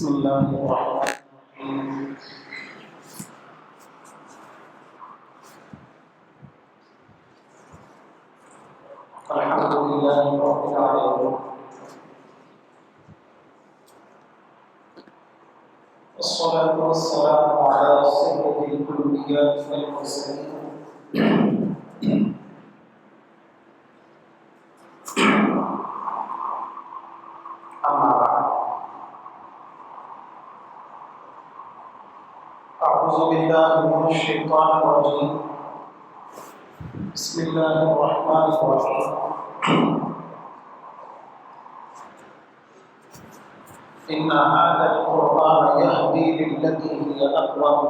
بسم الله الرحمن الرحيم. الحمد لله رب العالمين، والصلاة والسلام على سيد الأنبياء والمرسلين أما بعد. أعوذ بالله من الشيطان الرجيم. بسم الله الرحمن الرحيم. إن هذا القرآن يهدي للتي هي أقوم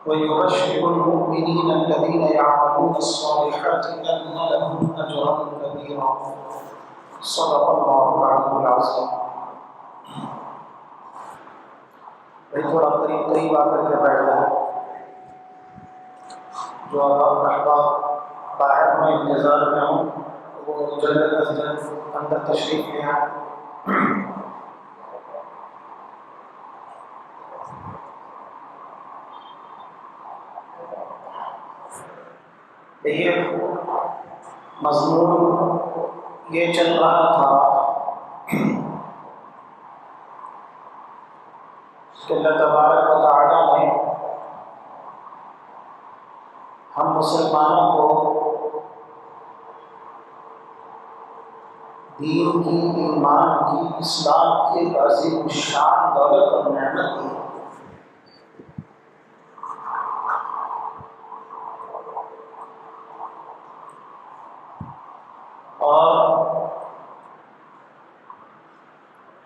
ويبشر المؤمنين الذين يعملون الصالحات أن لهم أجرا كبيرا. صدق الله العلي العظيم. تھوڑا قریب آ کر کے بیٹھ جائیں. جو احباب باہر میں انتظار میں ہوں وہ جلد از جلد اندر تشریف لے آئیں. یہ مضمون یہ چل رہا تھا کہ اللہ تبارک و تعالیٰ نے ہم مسلمانوں کو دین کی، ایمان کی، اسلام کی ایک عظیم شان دولت اور نعمت دی. اور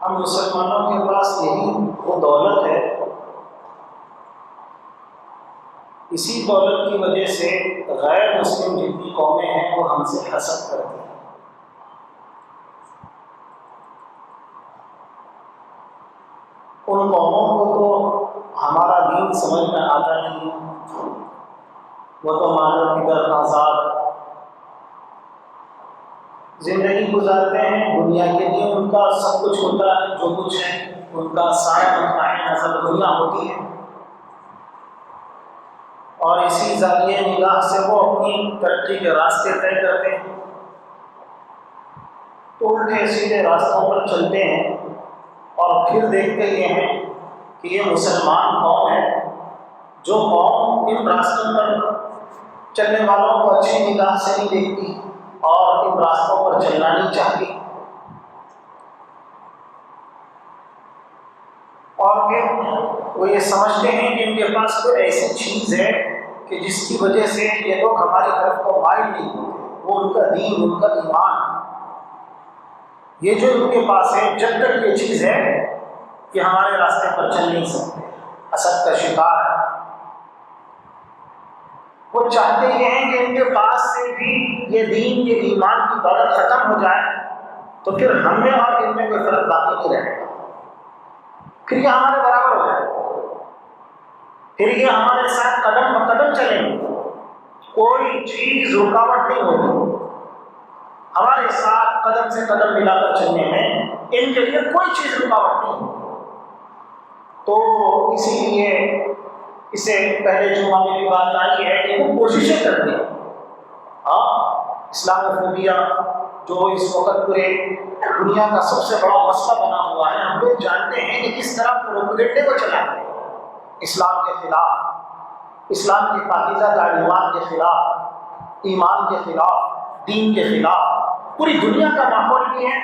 ہم مسلمانوں کے پاس یہی وہ دولت ہے. اسی دولت کی وجہ سے غیر مسلم جتنی قومیں ہیں وہ ہم سے حسد کرتی ہیں. ان قوموں کو تو ہمارا دین سمجھ میں آتا نہیں. وہ تو مادر پدر آزاد زندگی گزارتے ہیں. دنیا کے لیے ان کا سب کچھ ہوتا ہے، جو کچھ ہے ان کا سارا مطمئن نظر دنیا ہوتی ہے. اور اسی زاویہ نگاہ سے وہ اپنی ترقی کے راستے طے کرتے ہیں. تو الٹے سیدھے راستوں پر چلتے ہیں اور پھر دیکھتے یہ ہیں کہ یہ مسلمان قوم ہے جو قوم ان راستوں پر چلنے والوں کو اچھی نگاہ سے نہیں دیکھتی اور ان راستوں پر چلنا نہیں چاہتی. اور پھر وہ یہ سمجھتے ہیں کہ ان کے پاس کوئی ایسی چیز ہے کہ جس کی وجہ سے یہ لوگ ہماری طرف کو مائل نہیں ہوتے. وہ ان کا دین، ان کا ایمان، یہ جو ان کے پاس ہے، جب تک یہ چیز ہے کہ ہمارے راستے پر چل نہیں سکتے. حسد کا شکار ہے. وہ چاہتے یہ ہیں کہ ان کے پاس سے بھی یہ دین، یہ ایمان کی دولت ختم ہو جائے تو پھر ہم میں اور ان میں کوئی فرق باقی نہیں رہے گا. پھر یہ ہمارے برابر ہو جائے گا. پھر یہ ہمارے ساتھ قدم بقدم چلیں گے. کوئی چیز رکاوٹ نہیں ہوگی. ہمارے ساتھ قدم سے قدم ملا کر چلنے میں ان کے لیے کوئی چیز رکاوٹ نہیں ہوگی. تو اسی لیے اسے پہلے جمعہ میں بھی بات آئی ہے کہ وہ کوششیں کرتے ہیں. اسلام فوبیا جو اس وقت پورے دنیا کا سب سے بڑا مسئلہ بنا ہوا ہے، ہم لوگ جانتے ہیں کہ کس طرح پروپیگنڈے کو چلاتے ہیں. اسلام کے خلاف، اسلام کی پاکیزہ تعلیمات کے خلاف، ایمان کے خلاف، دین کے خلاف. پوری دنیا کا ماحول بھی ہے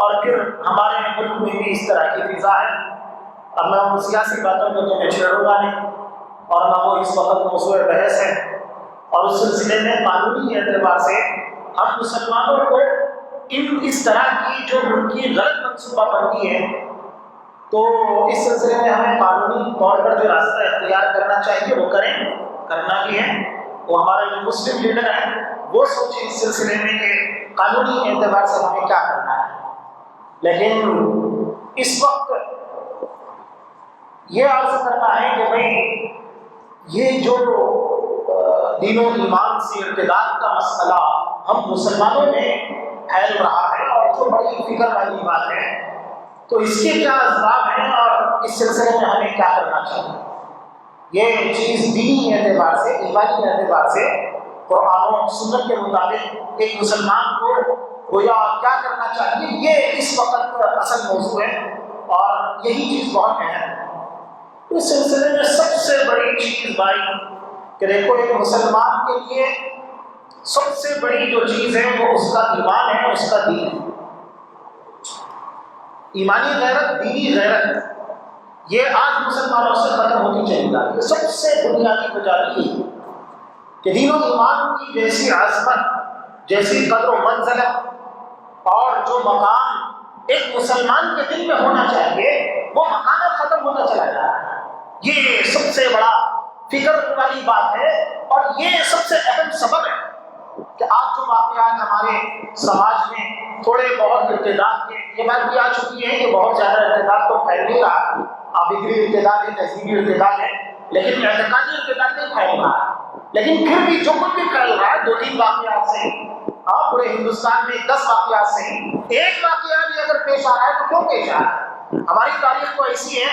اور پھر ہمارے ملک میں بھی اس طرح کی فضا ہے. اب میں ان سیاسی باتوں کو تو میں چھیڑوں گا نہیں اور نہ وہ اس وقت موضوع بحث ہے. اور اس سلسلے میں قانونی اعتبار سے ہم مسلمانوں کو اس طرح کی جو ان کی غلط منصوبہ بندی ہے، تو اس سلسلے میں ہمیں قانونی طور پر جو راستہ اختیار کرنا چاہیے وہ کریں، کرنا بھی ہے. وہ ہمارے جو مسلم لیڈر ہیں وہ سوچیں اس سلسلے میں کہ قانونی اعتبار سے ہمیں کیا کرنا ہے. لیکن اس وقت یہ عرض کرنا ہے کہ بھائی یہ جو دین و ایمان سے ارتداد کا مسئلہ ہم مسلمانوں میں پھیل رہا ہے، اور تو بڑی فکر والی بات ہے تو اس کے کیا اسباب ہیں اور اس سلسلے میں ہمیں کیا کرنا چاہیے؟ یہ چیز دینی اعتبار سے، ایمانی اعتبار سے قرآن و سنت کے مطابق ایک مسلمان کو گویا کیا کرنا چاہیے، یہ اس وقت اصل موضوع ہے اور یہی چیز بہت اہم ہے۔ اس سلسلے میں سب سے بڑی چیز بھائی کہ دیکھو، ایک مسلمان کے لیے سب سے بڑی جو چیز ہے وہ اس کا ایمان ہے، اس کا دین ہے۔ ایمانی غیرت، دینی غیرت، یہ آج مسلمانوں سے ختم ہوتی چلی جا رہی ہے۔ سب سے بنیادی وجہ یہ کہ دین و ایمان کی جیسی عظمت، جیسی قدر و منزلت اور جو مقام ایک مسلمان کے دل میں ہونا چاہیے، وہ مقام ختم ہوتا چلا جا رہا ہے۔ یہ سب سے بڑا فکر والی بات ہے اور یہ سب سے اہم سبب ہے کہ آج جو واقعات ہمارے سماج میں تھوڑے بہت ارتداد کے، یہ بات بھی آ چکی ہے کہ بہت زیادہ ارتداد تو پھیل نہیں رہا، فکری ارتداد ہے، تہذیبی ارتداد ہے، لیکن اعتقادی ارتداد نہیں پھیل رہا۔ لیکن پھر بھی جو کچھ بھی پھیل رہا ہے، 2-3 واقعات سے، پورے ہندوستان میں 10 واقعات سے ایک واقعہ بھی اگر پیش آ رہا ہے تو کیوں پیش آ رہا ہے؟ ہماری تاریخ تو ایسی ہے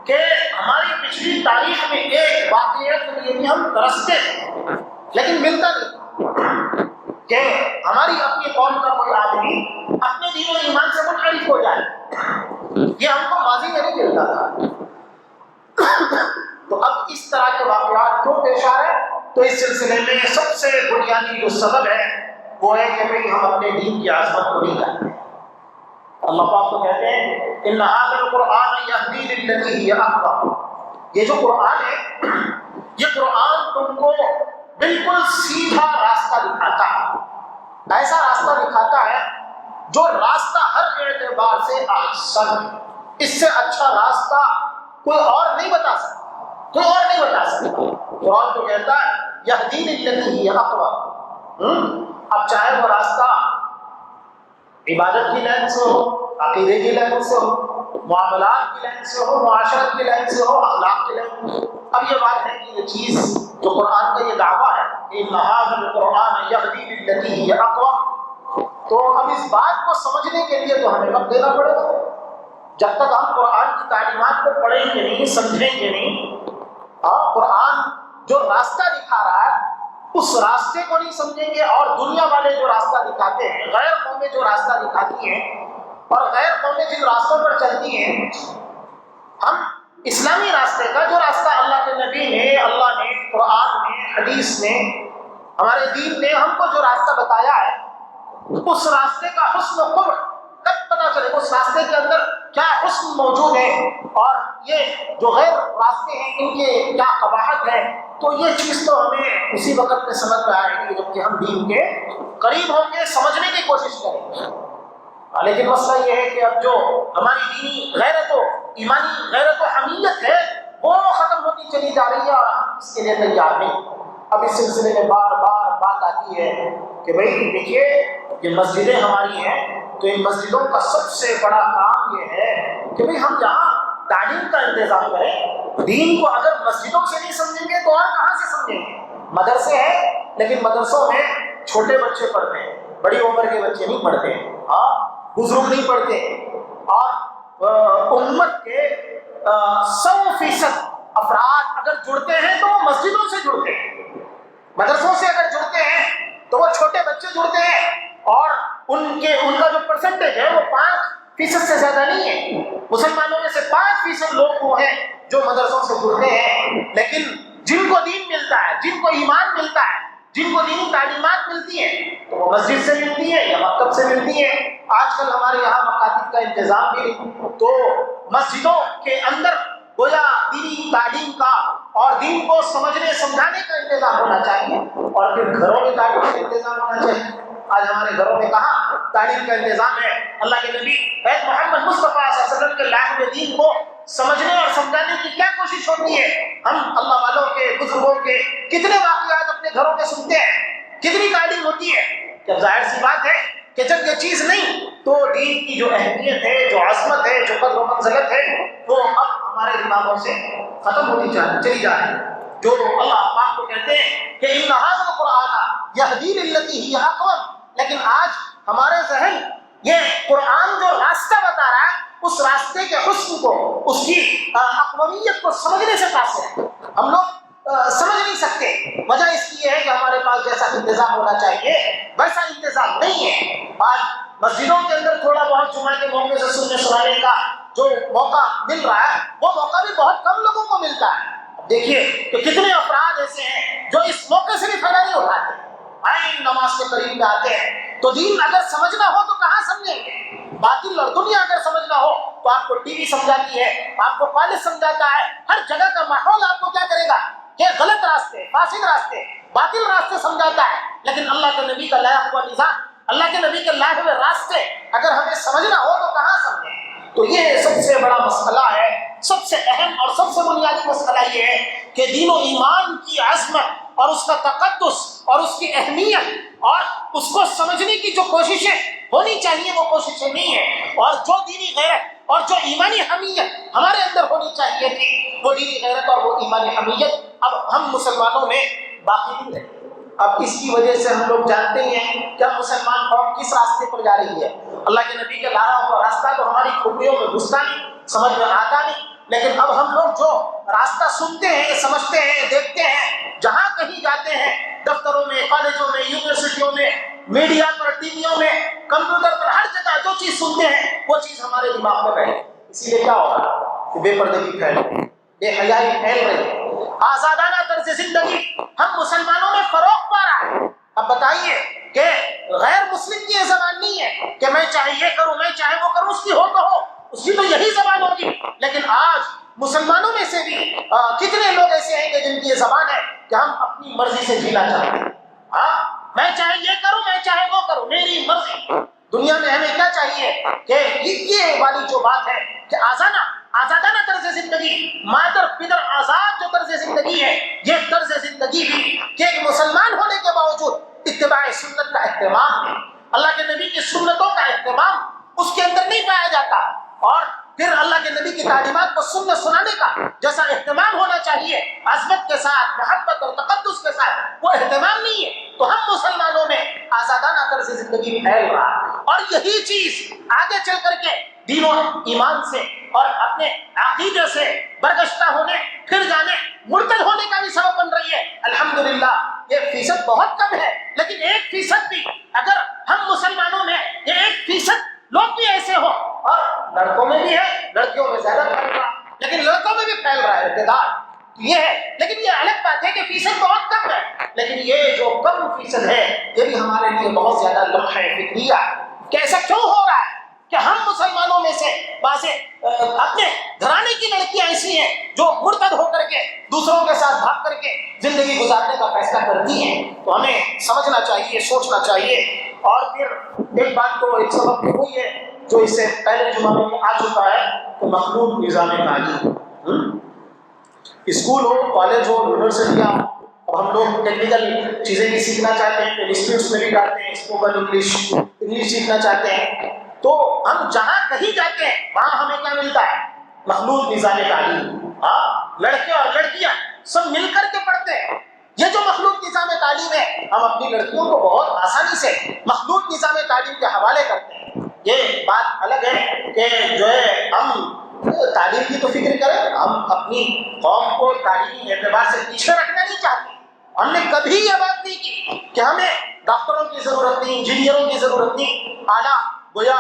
کہ ہماری پچھلی تاریخ میں ایک واقعے کے لیے بھی ہم ترستے تھے لیکن ملتا نہیں کہ ہماری اپنی قوم کا کوئی آدمی اپنے دین و ایمان سے منحرف ہو جائے، یہ ہم کو ماضی میں نہیں ملتا تھا۔ تو اب اس طرح کے واقعات کیوں پیش آ رہے ہیں؟ تو اس سلسلے میں سب سے بنیادی جو سبب ہے وہ ہے کہ بھئی ہم اپنے دین کی عظمت کو نہیں جانتے۔ اللہ پاک تو کہتے ہیں ان ھذا القرآن یہدی للتی ہی اقوم، یہ جو قرآن ہے، یہ قرآن تم کو بالکل سیدھا راستہ دکھاتا ہے، ایسا راستہ دکھاتا ہے جو راستہ ہر اعتبار سے احسن ہے۔ اس سے اچھا راستہ کوئی اور نہیں بتا سکتا، کوئی اور نہیں بتا سکتا۔ قرآن تو کہتا ہے یہدی للتی ہی اقوم۔ اب چاہے وہ راستہ عبادت کی لائن سے ہو، عقیدے کی لائن سے ہو، معاملات کی لائن سے ہو، معاشرت کی لائن سے ہو، اخلاق کی لائن سے ہو۔ اب یہ بات ہے کہ یہ چیز جو قرآن کا یہ دعویٰ ہے ان ھذا القرآن یہدی للتی ہی اقوم، تو اب اس بات کو سمجھنے کے لیے تو ہمیں وقت دینا پڑے گا۔ جب تک ہم قرآن کی تعلیمات کو پڑھیں گے نہیں، سمجھیں گے نہیں، قرآن جو راستہ دکھا رہا ہے اس راستے کو نہیں سمجھیں گے، اور دنیا والے جو راستہ دکھاتے ہیں، غیر قومیں جو راستہ دکھاتی ہیں اور غیر قومیں جن راستوں پر چلتی ہیں، ہم اسلامی راستے کا جو راستہ اللہ کے نبی نے، اللہ نے، قرآن نے، حدیث نے، ہمارے دین نے ہم کو جو راستہ بتایا ہے، اس راستے کا حسن و قبح کب پتہ چلے، اس راستے کے اندر کیا حسن موجود ہے اور یہ جو غیر راستے ہیں ان کے کیا قباحت ہے، تو یہ چیز تو ہمیں اسی وقت میں سمجھ میں آئے گی جب کہ ہم دین کے قریب ہوں گے، سمجھنے کی کوشش کریں گے۔ لیکن مسئلہ یہ ہے کہ اب جو ہماری دینی غیرت و ایمانی غیرت و حمیت ہے وہ ختم ہوتی چلی جا رہی ہے اور ہم اس کے لیے تیار نہیں۔ اب اس سلسلے میں بار بار بات آتی ہے کہ بھئی دیکھیے یہ مسجدیں ہماری ہیں، تو ان مسجدوں کا سب سے بڑا کام یہ ہے کہ بھئی ہم جہاں تعلیم کا انتظام کریں، دین کو اگر مسجدوں سے نہیں سمجھیں گے تو اور کہاں سے سمجھیں گے؟ مدرسے ہیں لیکن مدرسوں میں چھوٹے بچے پڑھتے ہیں، بڑی عمر کے بچے نہیں پڑھتے ہیں، بزرگ نہیں پڑھتے، اور امت کے 100% افراد اگر جڑتے ہیں تو وہ مسجدوں سے جڑتے ہیں، مدرسوں سے اگر جڑتے ہیں تو وہ چھوٹے بچے جڑتے ہیں، اور ان کا جو پرسنٹیج ہے وہ 5% سے زیادہ نہیں ہے۔ مسلمانوں میں سے 5% لوگ وہ ہیں جو مدرسوں سے جڑتے ہیں، لیکن جن کو دین ملتا ہے، جن کو ایمان ملتا ہے، جن کو دینی تعلیمات ملتی ہیں تو وہ مسجد سے ملتی ہے یا مکتب سے ملتی ہے۔ آج کل ہمارے یہاں مکاتب کا انتظام بھی نہیں، تو مسجدوں کے اندر گویا دینی تعلیم کا اور دین کو سمجھنے سمجھانے کا انتظام ہونا چاہیے، اور پھر گھروں میں تعلیم کا انتظام ہونا چاہیے۔ آج ہمارے گھروں میں کہاں تعلیم کا انتظام ہے؟ اللہ کے نبی محمد مصطفیٰ صلی اللہ علیہ وسلم کے لائق دین کو سمجھنے اور سمجھانے کی کیا کوشش ہوتی ہے؟ ہم اللہ والوں کے، بزرگوں کے کتنے واقعات اپنے گھروں میں سنتے ہیں، کتنی تعلیم ہوتی ہے؟ جب ظاہر سی بات ہے کہ جب یہ چیز نہیں تو دین کی جو اہمیت ہے، جو عظمت ہے، جو قدر و منزلت ہے، وہ اب ہمارے دماغوں سے ختم ہوتی چلی جا رہی ہے۔ جو اللہ پاک کو کہتے ہیں کہ ان ھذا القرآن یہدی للتی ہی اقوم، لیکن آج ہمارے ذہن یہ قرآن جو راستہ بتا رہا ہے اس راستے کے حسن کو، اس کی اقویت کو سمجھنے سے قاصر ہے۔ ہم لوگ سمجھ نہیں سکتے۔ وجہ اس کی یہ ہے کہ ہمارے پاس جیسا انتظام ہونا چاہیے ویسا انتظام نہیں ہے۔ آج مسجدوں کے اندر تھوڑا بہت جمعہ کے موقع سے سننے سنانے کا جو موقع مل رہا ہے وہ موقع بھی بہت کم لوگوں کو ملتا ہے۔ دیکھیے کہ کتنے افراد ایسے ہیں جو اس موقع سے بھی فائدہ نہیں اٹھاتے، آئیں نماز کے قریب میں آتے ہیں تو دین اگر سمجھنا ہو تو کہاں سمجھیں گے؟ باطل اور دنیا اگر سمجھنا ہو تو آپ کو ٹی وی سمجھاتی ہے، آپ کو کالج سمجھاتا ہے، ہر جگہ کا ماحول آپ کو کیا کرے گا کہ غلط راستے، فاسد راستے، باطل راستے سمجھاتا ہے۔ لیکن اللہ کے نبی کا لایا ہوا نظام، اللہ کے نبی کے لائے ہوئے راستے اگر ہمیں سمجھنا ہو تو کہاں سمجھیں؟ تو یہ سب سے بڑا مسئلہ ہے، سب سے اہم اور سب سے بنیادی مسئلہ یہ ہے کہ دین و ایمان کی عظمت اور اس کا تقدس اور اس کی اہمیت اور اس کو سمجھنے کی جو کوششیں ہونی چاہیے وہ کوششیں نہیں ہیں، اور جو دینی غیرت اور جو ایمانی حمیت ہمارے اندر ہونی چاہیے تھی وہ دینی غیرت اور وہ ایمانی حمیت اب ہم مسلمانوں میں باقی نہیں رہی۔ اب اس کی وجہ سے ہم لوگ جانتے ہیں کہ مسلمان قوم کس راستے پر جا رہی ہے۔ اللہ کے نبی کے لایا ہوا راستہ تو ہماری کھوپڑیوں میں گھستا نہیں، سمجھ میں آتا نہیں، لیکن اب ہم لوگ جو راستہ سنتے ہیں، سمجھتے ہیں، دیکھتے ہیں، جہاں کہیں جاتے ہیں، دفتروں میں، کالجوں میں، یونیورسٹیوں میں، میڈیا پر، ٹی ویوں میں، کمپیوٹر پر، ہر جگہ جو چیز سنتے ہیں وہ چیز ہمارے دماغ میں بیٹھے۔ اسی لیے کیا ہو رہا ہے کہ بے پردگی پھیل رہی ہے، بے حیائی پھیل رہی ہے، آزادانہ طرز زندگی ہم مسلمانوں میں فروغ پا رہا ہے۔ اب بتائیے کہ غیر مسلم کی یہ زبان نہیں ہے کہ میں چاہے یہ کروں، میں چاہے وہ کروں، اس کی ہو تو ہو، اس کی تو یہی زبان ہوگی۔ لیکن آج مسلمانوں میں سے بھی کتنے لوگ ایسے ہیں کہ جن کی یہ زبان ہے کہ ہم اپنی مرضی سے جینا چاہتے ہیں۔ ہاں، میں چاہے یہ کروں، میں چاہے وہ کروں، میری مرضی۔ دنیا میں ہمیں کیا چاہیے کہ یہ والی جو بات ہے کہ آزادانہ طرز زندگی، مادر پدر آزاد جو طرز زندگی ہے، یہ طرز زندگی بھی کہ ایک مسلمان ہونے کے باوجود اتباع سنت کا اہتمام ہے، اللہ کے نبی کی سنتوں کا اہتمام اس کے اندر نہیں پایا جاتا، اور پھر اللہ کے نبی کی تعلیمات کو سننے سنانے کا جیسا اہتمام ہونا چاہیے عظمت کے ساتھ، محبت اور تقدس کے ساتھ، وہ اہتمام نہیں ہے۔ تو ہم مسلمانوں میں آزادانہ طرز زندگی پھیل رہا ہے، اور یہی چیز آگے چل کر کے دین و ایمان سے اور اپنے عقیدے سے برگشتہ ہونے، پھر جانے، مرتد ہونے کا بھی سبب بن رہی ہے۔ الحمدللہ یہ فیصد بہت کم ہے، لیکن 1% بھی اگر ہم مسلمانوں میں یہ 1% لوگ بھی ایسے ہو، اور لڑکوں میں بھی ہے، لڑکیوں میں زیادہ پھیل رہا، لیکن لڑکوں میں بھی پھیل رہا ہے ارتداد، یہ ہے۔ لیکن یہ الگ بات ہے کہ فیصد بہت کم ہے، لیکن یہ جو کم فیصد ہے یہ بھی ہمارے لیے بہت زیادہ لمحہ فکریہ ہے کہ ایسا کیوں ہو رہا ہے کہ ہم مسلمانوں میں سے بازے اپنے گھرانے کی لڑکیاں ایسی ہیں جو مرتد ہو کر کے دوسروں کے ساتھ بھاگ کر کے زندگی گزارنے کا فیصلہ کرتی ہیں۔ تو ہمیں سمجھنا چاہیے، سوچنا چاہیے۔ اور پھر ایک بات تو ایک سبب تو وہی ہے جو اس سے پہلے جمعہ میں آ چکا ہے کہ مخلوط نظام تعلیم، اسکول ہو، کالج ہو، یونیورسٹیاں ہو، اور ہم لوگ ٹیکنیکل چیزیں بھی سیکھنا چاہتے ہیں، انسٹیٹیوٹس میں بھی جاتے ہیں، اسپوکن انگلش سیکھنا چاہتے ہیں، تو ہم جہاں کہیں جاتے ہیں وہاں ہمیں کیا ملتا ہے؟ مخلوط نظام تعلیم۔ ہاں، لڑکے اور لڑکیاں سب مل کر کے پڑھتے ہیں۔ یہ جو مخلوط نظام تعلیم ہے، ہم اپنی لڑکیوں کو بہت آسانی سے مخلوط نظام تعلیم کے حوالے کرتے ہیں۔ یہ بات الگ ہے کہ جو ہے ہم تعلیم کی تو فکر کریں، ہم اپنی قوم کو تعلیمی اعتبار سے پیچھے رکھنا نہیں چاہتے۔ ہم نے کبھی یہ بات نہیں کی کہ ہمیں ڈاکٹروں کی ضرورت نہیں، انجینئروں کی ضرورت نہیں، اعلیٰ گویا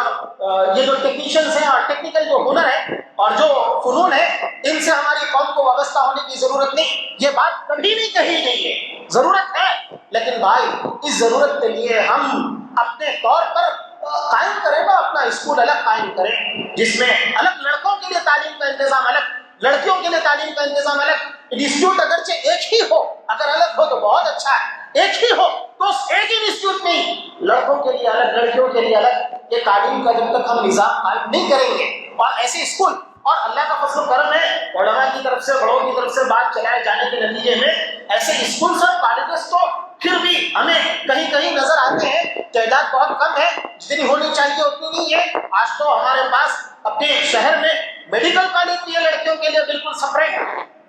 یہ جو ٹیکنیشینز ہیں اور ٹیکنیکل جو ہنر ہے اور جو فنون ہے ان سے ہماری قوم کو وابستہ ہونے کی ضرورت نہیں، یہ بات کبھی نہیں کہی گئی ہے۔ ضرورت ہے، لیکن بھائی اس ضرورت کے لیے ہم اپنے طور پر قائم کریں نا، اپنا اسکول الگ قائم کریں جس میں الگ لڑکوں کے لیے تعلیم کا انتظام الگ، لڑکیوں کے لیے تعلیم کا انتظام الگ۔ انسٹیٹیوٹ اگرچہ ایک ہی ہو، اگر الگ ہو تو بہت اچھا ہے، ایک ہی ہو تو ایک ہی انسٹیٹیوٹ میں ہی لڑکوں کے لیے الگ، لڑکیوں کے لیے الگ، یہ تعلیم کا جب تک ہم نظام قائم نہیں کریں گے، اور ایسے اسکول، اور اللہ کا فضل و کرم ہے علماء کی طرف سے، بڑوں کی طرف سے بات چلائے جانے کے نتیجے میں ایسے اسکولس اور کالجز تو پھر بھی ہمیں کہیں کہیں نظر آتے ہیں، تعداد بہت کم ہے، جتنی ہونی چاہیے اتنی نہیں ہے۔ آج تو ہمارے پاس اپنے شہر میں میڈیکل کالج بھی ہے لڑکیوں کے لیے بالکل سپریٹ،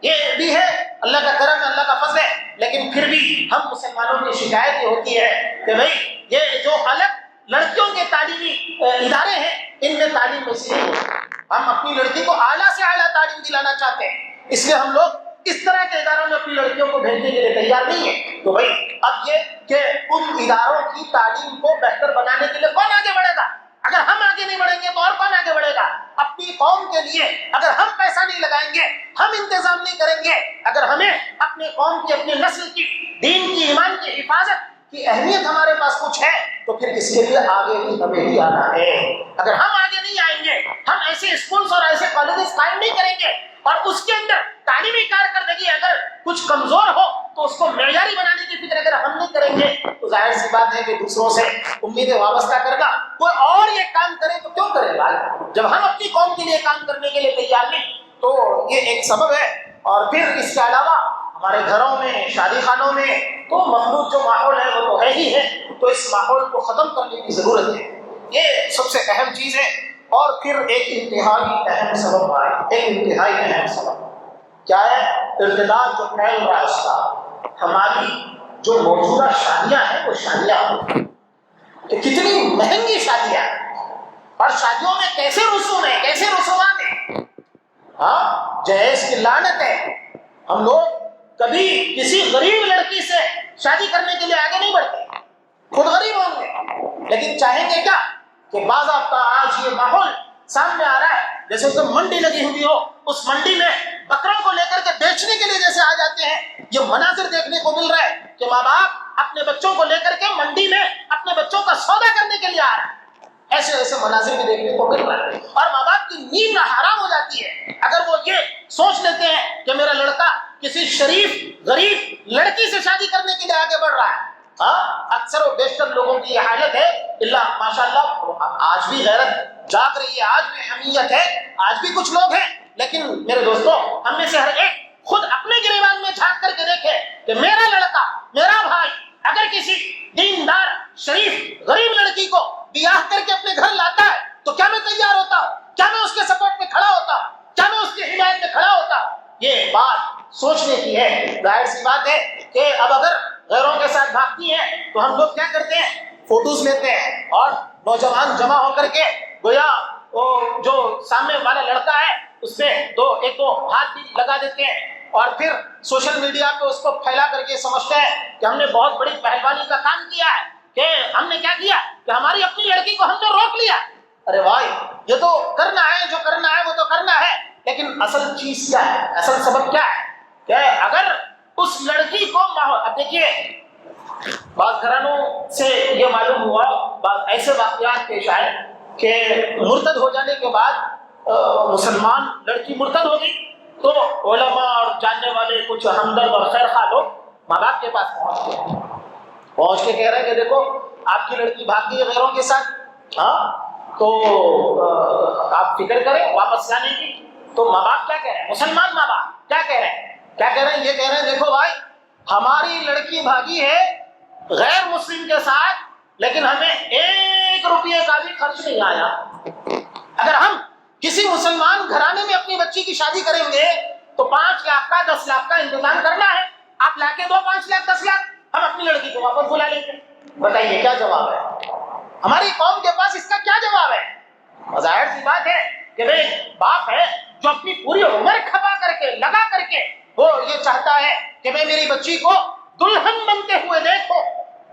یہ بھی ہے، اللہ کا کرم ہے، اللہ کا فضل ہے۔ لیکن پھر بھی ہم مسلمانوں کی شکایت یہ ہوتی ہے کہ بھائی یہ جو الگ لڑکیوں کے تعلیمی ادارے ہیں ان میں تعلیم ویسی نہیں ہوتی۔ ہم اپنی لڑکی کو اعلیٰ سے اعلیٰ تعلیم دلانا چاہتے ہیں، اس لیے ہم لوگ اس طرح کے اداروں میں اپنی لڑکیوں کو بھیجنے کے لیے تیار نہیں ہے۔ تو بھائی اب یہ کہ ان اداروں کی تعلیم کو بہتر بنانے کے لیے کون آگے بڑھے گا؟ اگر ہم آگے نہیں بڑھیں گے تو اور کون آگے بڑھے گا؟ اپنی قوم کے لیے اگر ہم پیسہ نہیں لگائیں گے، ہم انتظام نہیں کریں گے، اگر ہمیں اپنے قوم کی، اپنے نسل کی، دین کی، ایمان کی حفاظت کی اہمیت ہمارے پاس کچھ ہے تو پھر اس کے لیے آگے بھی ہمیں ہی آنا ہے۔ اگر ہم آگے نہیں آئیں گے، ہم ایسے اسکولز اور ایسے کالجز قائم نہیں کریں گے اور اس کے اندر تعلیمی کارکردگی اگر کچھ کمزور ہو تو اس کو معیاری بنانے کی فکر اگر ہم نہیں کریں گے تو ظاہر سی بات ہے کہ دوسروں سے امیدیں وابستہ کرنا، کوئی اور یہ کام کرے تو کیوں کرے گا؟ جب ہم اپنی قوم کے لیے کام کرنے کے لیے تیار نہیں تو یہ ایک سبب ہے۔ اور پھر اس کے علاوہ ہمارے گھروں میں، شادی خانوں میں تو مخلوط جو ماحول ہے وہ تو ہے ہی ہے، تو اس ماحول کو ختم کرنے کی ضرورت ہے، یہ سب سے اہم چیز ہے۔ اور پھر ایک انتہائی اہم سبب ہے، ایک انتہائی اہم سبب کیا ہے؟ ارتداد جو پھیل رہا ہے اس کا۔ ہماری جو موجودہ شادیاں ہیں وہ شادیاں کہ کتنی مہنگی شادیاں ہیں، اور شادیوں میں کیسے رسوم ہیں، کیسے رسومات ہیں، ہاں جہیز کی لعنت ہے۔ ہم لوگ کبھی کسی غریب لڑکی سے شادی کرنے کے لیے آگے نہیں بڑھتے، خود غریب ہوں گے لیکن چاہیں گے کیا کہ بعض آپ کا آج یہ ماحول سامنے آ رہا ہے جیسے کہ منڈی لگی ہوئی ہو، اس منڈی میں بکروں کو لے کر کے بیچنے کے لیے جیسے آ جاتے ہیں، یہ مناظر دیکھنے کو مل رہا ہے کہ ماں باپ اپنے بچوں کو لے کر کے منڈی میں اپنے بچوں کا سودا کرنے کے لیے آ رہا ہے، ایسے ایسے مناظر بھی دیکھنے کو مل رہا ہے، اور ماں باپ کی نیند حرام ہو جاتی ہے اگر وہ یہ سوچ لیتے ہیں کہ میرا لڑکا کسی شریف غریب لڑکی سے شادی کرنے کے لیے آگے بڑھ رہا ہے۔ ہاں اکثر و بیشتر لوگوں کی یہ حالت ہے، اللہ ماشاءاللہ آج بھی غیرت جاگ رہی ہے، آج بھی حمیت ہے، آج بھی کچھ لوگ ہیں، لیکن میرے دوستو ہم میں سے ہر ایک خود اپنے گریبان میں جھانک کر کے دیکھے کہ میرا لڑکا، میرا بھائی اگر کسی دیندار شریف غریب لڑکی کو بیاہ کر کے اپنے گھر لاتا ہے تو کیا میں تیار ہوتا ہوں؟ کیا میں اس کے سپورٹ میں کھڑا ہوتا ہوں؟ کیا میں اس کی حمایت میں کھڑا ہوتا ہوں؟ یہ بات سوچنے کی ہے۔ ظاہر سی بات ہے کہ اب اگر غیروں کے ساتھ بھاگتی ہیں تو ہم لوگ کیا کرتے ہیں؟ فوٹوز لیتے ہیں اور نوجوان جمع ہو کر کے گویا وہ جو سامنے والا لڑکا ہے اس میں ایک دو ہاتھ بھی لگا دیتے ہیں اور پھر سوشل میڈیا پہ اس کو پھیلا کر کے سمجھتے ہیں کہ ہم نے بہت بڑی پہلوانی کا کام کیا ہے، کہ ہم نے کیا کیا کہ ہماری اپنی لڑکی کو ہم نے روک لیا۔ ارے بھائی یہ تو کرنا ہے، جو کرنا ہے وہ تو کرنا ہے، لیکن اصل چیز کیا ہے، اصل سبب کیا ہے کہ اگر اس لڑکی کو ماحول، اب دیکھیے بعض گھرانوں سے یہ معلوم ہوا، بعض ایسے واقعات پیش آئے کہ مرتد ہو جانے کے بعد مسلمان لڑکی مرتد ہو گئی تو علماء اور جاننے والے کچھ ہمدرد اور خیر خواہ لوگ ماں باپ کے پاس پہنچ کے کہہ رہے ہیں کہ دیکھو آپ کی لڑکی بھاگ گئی ہے غیروں کے ساتھ، ہاں تو آپ فکر کریں واپس لانے کی۔ تو ماں باپ کیا کہہ رہے ہیں؟ مسلمان ماں باپ کیا کہہ رہے ہیں؟ کیا کہہ رہے ہیں؟ یہ کہہ رہے ہیں دیکھو بھائی ہماری لڑکی بھاگی ہے غیر مسلم کے ساتھ لیکن ہمیں 1 روپیے کا بھی خرچ نہیں آیا۔ اگر ہم کسی مسلمان گھرانے میں اپنی بچی کی شادی کریں گے تو 5 لاکھ کا 10 لاکھ کا انتظام کرنا ہے، آپ لا کے دو 5 لاکھ 10 لاکھ، ہم اپنی لڑکی کو واپس بلا لیں گے۔ بتائیے کیا جواب ہے؟ ہماری قوم کے پاس اس کا کیا جواب ہے؟ ظاہر سی بات ہے کہ بھئی باپ ہے جو اپنی پوری عمر کھپا کر کے لگا کر کے وہ یہ چاہتا ہے کہ میں میری بچی کو دلہن بنتے ہوئے دیکھو،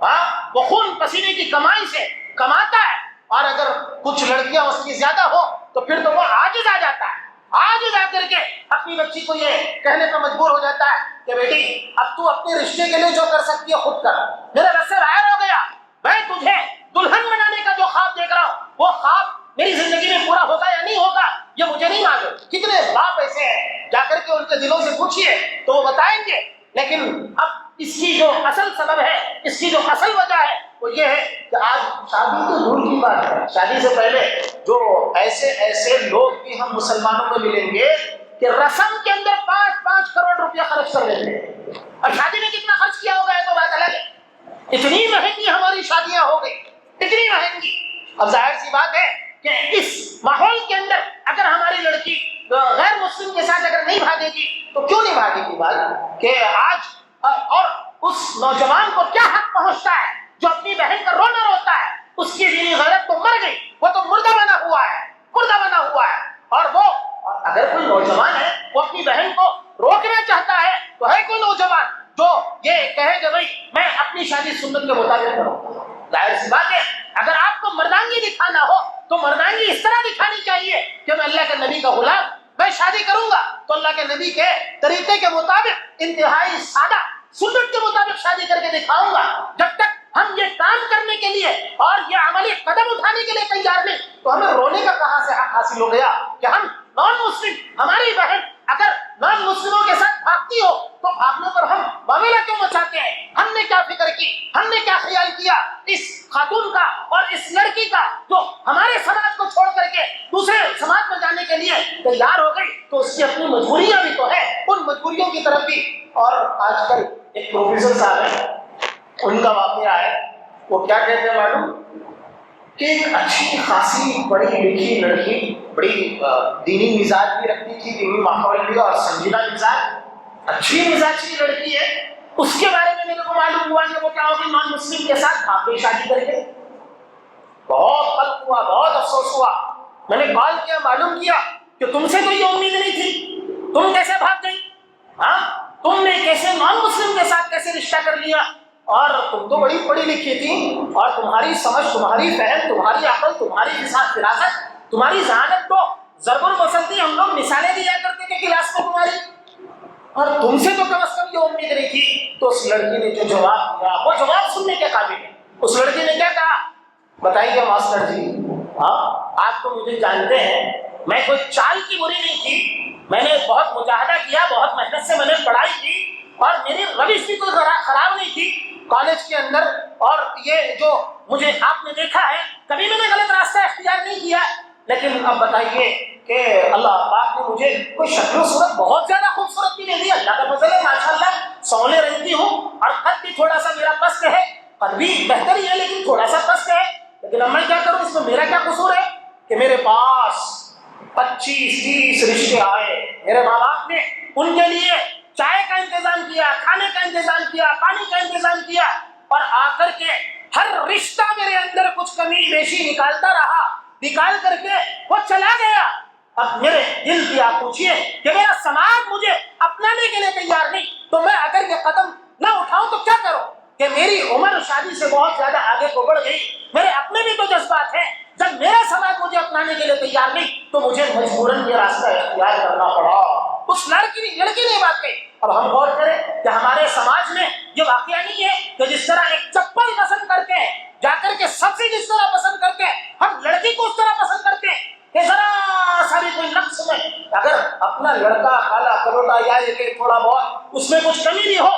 ہاں وہ خون پسینے کی کمائی سے کماتا ہے، اور اگر کچھ لڑکیاں اس کی زیادہ ہو تو پھر تو وہ عاجز آ جاتا ہے، عاجز آ کر کے اپنی بچی کو یہ کہنے پر مجبور ہو جاتا ہے کہ بیٹی اب تو اپنے رشتے کے لیے جو کر سکتی ہے خود کر، میرے رس سے باہر ہو گیا، میں تجھے دلہن بنانے کا جو خواب دیکھ رہا ہوں وہ خواب میری زندگی میں پورا ہوگا یا نہیں ہوگا یہ مجھے نہیں معلوم۔ کتنے باپ ایسے ہیں، جا کر کے ان کے دلوں سے پوچھئے تو وہ بتائیں گے، لیکن اب اس کی جو اصل سبب ہے، اس کی جو اصل وجہ ہے وہ یہ ہے کہ آج شادی تو دور کی بات ہے، شادی سے پہلے جو ایسے لوگ بھی ہم مسلمانوں میں ملیں گے کہ رسم کے اندر 5 کروڑ روپیہ خرچ کر دیتے ہیں، اور شادی میں کتنا خرچ کیا ہوگا تو بات الگ ہے۔ اتنی مہنگی ہماری شادیاں ہو گئی، اتنی مہنگی۔ اب ظاہر سی بات ہے کہ اس ماحول کے اندر اگر ہماری لڑکی غیر مسلم کے ساتھ اگر نہیں بھاگے گی تو کیوں نہیں بھاگے گی بات کہ آج اور اس نوجوان کو کیا حق پہنچتا ہے جو اپنی بہن کا رونا روتا ہے، اس کی دینی غیرت تو مر گئی، وہ تو مردہ بنا ہوا ہے، مردہ بنا ہوا ہے، اور سنت کے مطابق کرو. ظاہر سی بات ہے اگر آپ کو مردانگی دکھانا ہو تو مردانگی اس طرح دکھانی چاہیے کہ میں اللہ کے نبی کا غلام، میں شادی کروں گا تو اللہ کے نبی کے طریقے کے مطابق انتہائی سادہ سنت کے مطابق شادی کر کے دکھاؤں گا. جب تک ہم یہ کام کرنے کے لیے اور یہ عملی قدم اٹھانے کے لیے تیار نہیں تو ہمیں رونے کا کہاں سے حق حاصل ہو گیا کہ ہم نان مسلم، ہماری بہن اگر نان مسلموں کے ساتھ بھاگتی ہو تو بھاگنے پر ہم معاملہ کیوں مچاتے ہیں؟ ہم نے کیا فکر کی، ہم نے کیا خیال کیا اس خاتون کا اور اس لڑکی کا جو ہمارے سماج کو چھوڑ کر کے دوسرے سماج میں جانے کے لیے تیار ہو گئی؟ تو اس کی اپنی مجبوریاں بھی تو ہے، ان مجبوریوں کی طرف بھی. اور آج کل ایک پروفیسر صاحب ہیں، ان کا واقعہ ہے، وہ کیا کہتے ہیں معلوم کہ ایک اچھی خاصی پڑھی لکھی لڑکی، بڑی دینی مزاج بھی رکھتی تھی، دینی ماحول بھی اور سنجیدہ مزاج، اچھی مزاجی لڑکی ہے، اس کے بارے میں میرے کو معلوم ہوا کہ وہ کیا ہوگی نان مسلم کے ساتھ بھاگ گئی شادی کر کے. بہت قلق ہوا، بہت افسوس ہوا. میں نے کال کیا، معلوم کیا کہ تم سے تو یہ امید نہیں تھی، تم کیسے بھاگ گئی؟ ہاں تم نے کیسے نان مسلم کے ساتھ کیسے رشتہ کر لیا؟ اور تم تو بڑی پڑھی لکھی تھی اور تمہاری سمجھ، تمہاری فہم، تمہاری عقل، تمہاری فراست، تمہاری ذہانت تو ضرب المثل تھی. ہم لوگ مثالیں دیا کرتے تھے کلاس میں تمہاری، اور تم سے تو کم از کم یہ امید نہیں تھی. تو اس لڑکی نے جو جواب دیا وہ جواب سننے کے قابل ہے. اس لڑکی نے کیا کہا بتائیے ماسٹر جی؟ ہاں آپ تو مجھے جانتے ہیں، میں کوئی چال کی بری نہیں تھی، میں نے بہت مجاہدہ کیا، بہت محنت سے میں نے پڑھائی کی اور میری روش بھی کوئی خراب نہیں تھی کالج کے اندر. اور یہ جو مجھے آپ نے دیکھا ہے کبھی میں نے غلط راستہ اختیار نہیں کیا. لیکن اب بتائیے کہ اللہ پاک نے مجھے کوئی شکل و صورت بہت زیادہ خوبصورت بھی نہیں دی، اللہ کا فضل ہے، ماشاءاللہ سولے رہتی ہوں اور قد بھی تھوڑا سا میرا پست ہے، قد بھی بہتر ہی ہے لیکن تھوڑا سا پست ہے. لیکن اب میں کیا کروں؟ اس میں میرا کیا قصور ہے کہ میرے پاس 25-30 رشتے آئے، میرے ماں باپ نے ان کے لیے چائے کا انتظام کیا، کھانے کا انتظام کیا، پانی کا انتظام کیا، اور آ کر کے ہر رشتہ میرے اندر کچھ کمی بیشی نکالتا رہا، نکال کر کے وہ چلا گیا. اب میرے دل کی آپ پوچھیے کہ میرا سماج مجھے اپنانے کے لیے تیار نہیں تو میں اگر یہ قدم نہ اٹھاؤں تو کیا کروں؟ کہ میری عمر شادی سے بہت زیادہ آگے کو بڑھ گئی، میرے اپنے بھی تو جذبات ہیں، جب میرا سماج مجھے اپنانے کے لیے تیار نہیں تو مجھے مجبوراً یہ راستہ اختیار کرنا پڑا. اس لڑکی نے بات کہی. اب ہم غور کریں کہ ہمارے سماج میں یہ واقعہ نہیں ہے کہ جس طرح ایک چپل پسند کرتے ہیں جا کر کے سبزی جس طرح پسند کرتے ہیں ہم لڑکی کو اس طرح پسند کرتے ہیں کہ ذرا سا بھی کوئی نقص میں اگر اپنا لڑکا کالا کروٹا یا یہ تھوڑا بہت اس میں کچھ کمی بھی ہو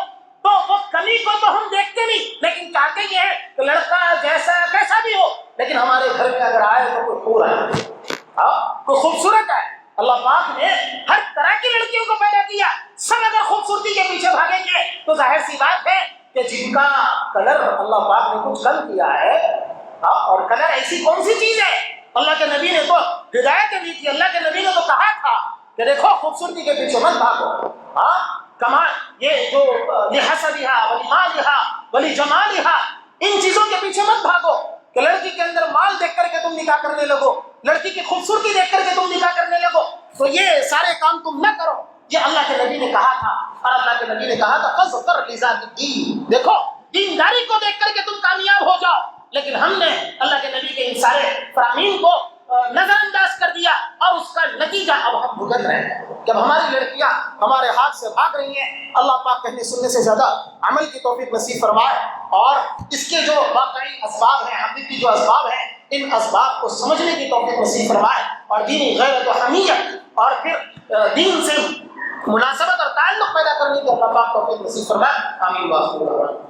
تو وہ کمی کو تو ہم دیکھتے نہیں، لیکن چاہتے یہ ہے کہ لڑکا جیسا کیسا بھی ہو لیکن ہمارے گھر میں اگر آئے تو کوئی پورا ہے، کوئی خوبصورت ہے. اللہ پاک نے ہر طرح کی لڑکیوں کو پیدا کیا، سب اگر خوبصورتی کے پیچھے بھاگیں گے تو ظاہر سی بات ہے کہ جن کا کلر اللہ پاک نے کچھ کم کیا ہے، اور کلر ایسی کون سی چیز ہے؟ اللہ کے نبی نے تو ہدایت دی تھی، اللہ کے نبی نے تو کہا تھا کہ دیکھو خوبصورتی کے پیچھے مت بھاگو، کمال یہ جو لحسبھا ولمالھا ولجمالھا ان چیزوں کے پیچھے مت بھاگو کہ لڑکی کے اندر مال دیکھ کر کے تم نکاح کرنے لگو، لڑکی کی خوبصورتی دیکھ کر کے تم نکاح کرنے لگو، تو یہ سارے کام تم نہ کرو. یہ اللہ کے نبی نے کہا تھا، اور اللہ کے نبی نے کہا تھا فَاظْفَرْ بِذَاتِ الدِّينِ، دیکھو دینداری کو دیکھ کر کے تم کامیاب ہو جاؤ. لیکن ہم نے اللہ کے نبی کے ان سارے فرامین کو نظر انداز کر دیا اور اس کا نتیجہ اب ہم بھگت رہے ہیں. جب ہماری لڑکیاں ہمارے ہاتھ سے بھاگ رہی ہیں، اللہ پاک کہنے سننے سے زیادہ عمل کی توفیق نصیب فرمائے، اور اس کے جو واقعی اسباب ہیں، حقیقی جو اسباب ہیں، ان اسباب کو سمجھنے کی توفیق نصیب فرمائے، اور دینی غیرت و حمیت اور پھر دین سے مناسبت اور تعلق پیدا کرنے کی اللہ پاک توفیق نصیب فرمائے. آمین وآخر